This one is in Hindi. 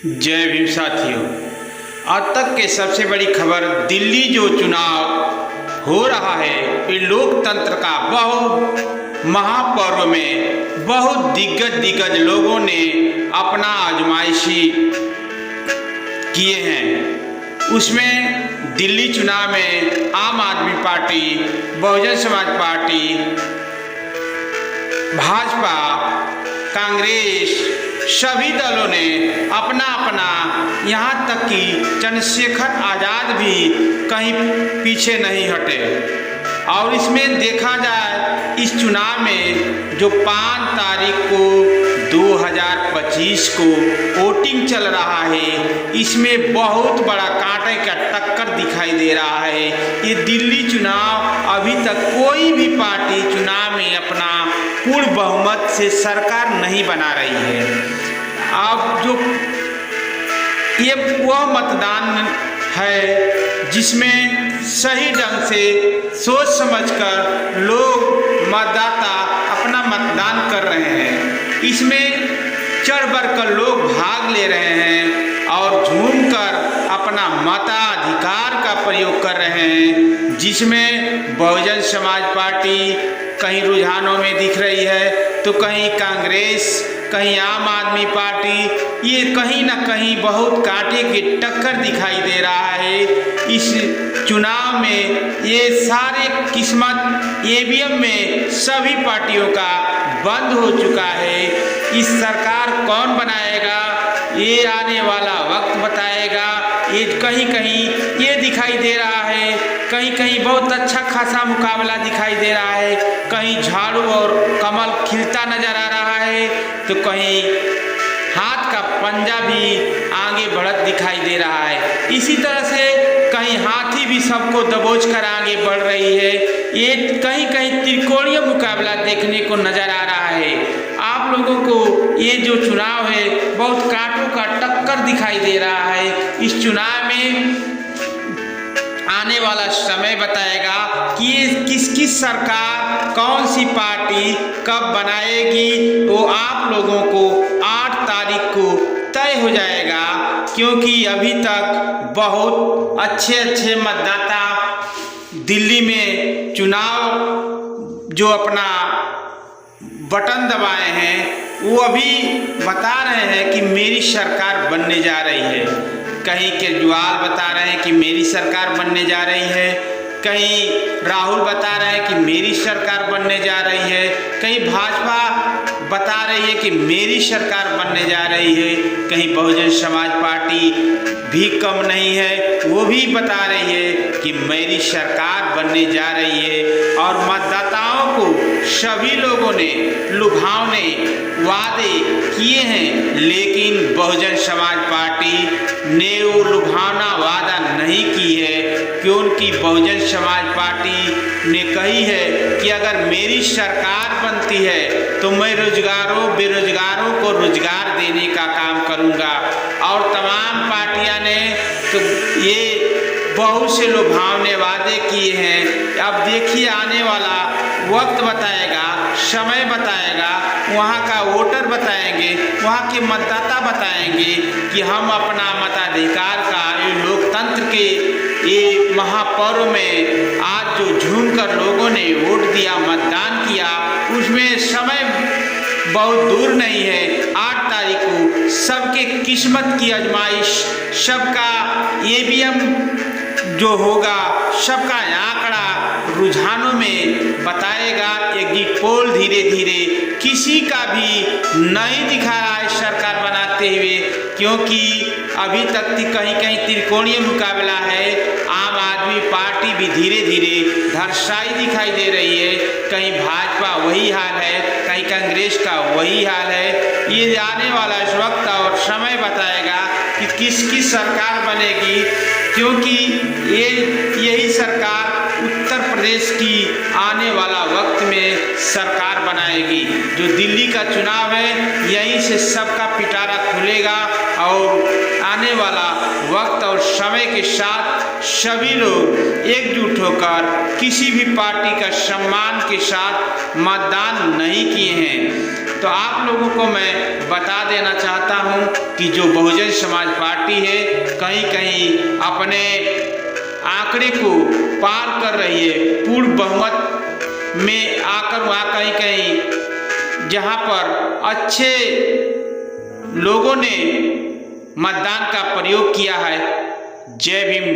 जय भीम साथियों। आज तक के सबसे बड़ी खबर, दिल्ली जो चुनाव हो रहा है ये लोकतंत्र का बहुत महापर्व में बहुत दिग्गज लोगों ने अपना आजमाइशी किए हैं। उसमें दिल्ली चुनाव में आम आदमी पार्टी, बहुजन समाज पार्टी, भाजपा, कांग्रेस सभी दलों ने अपना यहाँ तक कि चंद्रशेखर आज़ाद भी कहीं पीछे नहीं हटे। और इसमें देखा जाए इस चुनाव में जो 5 तारीख को 2025 को वोटिंग चल रहा है, इसमें बहुत बड़ा कांटे का टक्कर दिखाई दे रहा है। ये दिल्ली चुनाव अभी तक कोई भी पार्टी चुनाव में अपना पूर्ण बहुमत से सरकार नहीं बना रही है। अब जो ये वह मतदान है जिसमें सही ढंग से सोच समझकर लोग मतदाता अपना मतदान कर रहे हैं। इसमें चढ़ बढ़ कर लोग भाग ले रहे हैं और झूमकर अपना मताधिकार का प्रयोग कर रहे हैं, जिसमें बहुजन समाज पार्टी कहीं रुझानों में दिख रही है तो कहीं कांग्रेस, कहीं आम आदमी पार्टी, ये कहीं ना कहीं बहुत कांटे की टक्कर दिखाई दे रहा है। इस चुनाव में ये सारे किस्मत ईवीएम में सभी पार्टियों का बंद हो चुका है। इस सरकार कौन बनाएगा ये आने वाला वक्त बताएगा। ये कहीं ये दिखाई दे रहा है, कहीं बहुत अच्छा खासा मुकाबला दिखाई दे रहा है, कहीं झाड़ू और कमल खिलता नजर आ रहा है तो कहीं हाथ का पंजा भी आगे बढ़त दिखाई दे रहा है। इसी तरह से कहीं हाथी भी सबको दबोच कर आगे बढ़ रही है। ये कहीं त्रिकोणीय मुकाबला देखने को नजर आ रहा है। आप लोगों को ये जो चुनाव है बहुत कांटों का टक्कर दिखाई दे रहा है। इस चुनाव में आने वाला समय बताएगा कि ये किस सरकार, कौन सी पार्टी कब बनाएगी, वो आप लोगों को 8 तारीख को तय हो जाएगा। क्योंकि अभी तक बहुत अच्छे मतदाता दिल्ली में चुनाव जो अपना बटन दबाए हैं वो अभी बता रहे हैं कि मेरी सरकार बनने जा रही है। कहीं केजरीवाल बता रहे हैं कि मेरी सरकार बनने जा रही है, कहीं राहुल बता रहे हैं कि मेरी सरकार बनने जा रही है, कहीं भाजपा बता रही है कि मेरी सरकार बनने जा रही है, कहीं बहुजन समाज पार्टी भी कम नहीं है, वो भी बता रही है कि मेरी सरकार बनने जा रही है। और मतदाताओं को सभी लोगों ने लुभावने वादे किए हैं, लेकिन बहुजन समाज पार्टी ने वो लुभावना वादा नहीं की है। क्योंकि बहुजन समाज पार्टी ने कही है कि अगर मेरी सरकार बनती है तो मैं बेरोजगारों को रोजगार देने का काम करूंगा। और तमाम पार्टियां ने तो ये बहुत से लुभावने वादे किए हैं। अब देखिए आने वाला वक्त बताएगा, समय बताएगा, वहाँ का वोटर बताएंगे, वहाँ के मतदाता बताएंगे कि हम अपना मताधिकार का लोकतंत्र के ये महापर्व में आज जो झूमकर लोगों ने वोट दिया, मतदान किया, उसमें समय बहुत दूर नहीं है। 8 तारीख को सबके किस्मत की आजमाइश, सबका ईवीएम जो होगा, सबका आंकड़ा रुझानों में बताएगा। एग्जिट पोल धीरे किसी का भी नहीं दिखा रहा है सरकार बनाते हुए, क्योंकि अभी तक कहीं त्रिकोणीय मुकाबला है। आम आदमी पार्टी भी धीरे धरशाई दिखाई दे रही है, कहीं भाजपा वही हाल है, कहीं कांग्रेस का वही हाल है। ये आने वाला इस वक्त और समय बताएगा कि किसकी सरकार बनेगी, क्योंकि यही सरकार उत्तर प्रदेश की आने वाला वक्त में सरकार बनाएगी। जो दिल्ली का चुनाव है यहीं से सबका पिटारा खुलेगा और आने वाला वक्त और समय के साथ सभी लोग एकजुट होकर किसी भी पार्टी का सम्मान के साथ मतदान नहीं किए हैं। तो आप लोगों को मैं बता देना चाहता हूं कि जो बहुजन समाज पार्टी है कहीं कहीं अपने आंकड़े को पार कर रही है, पूर्ण बहुमत में आकर वहाँ कहीं कहीं जहाँ पर अच्छे लोगों ने मतदान का प्रयोग किया है। जय भीम।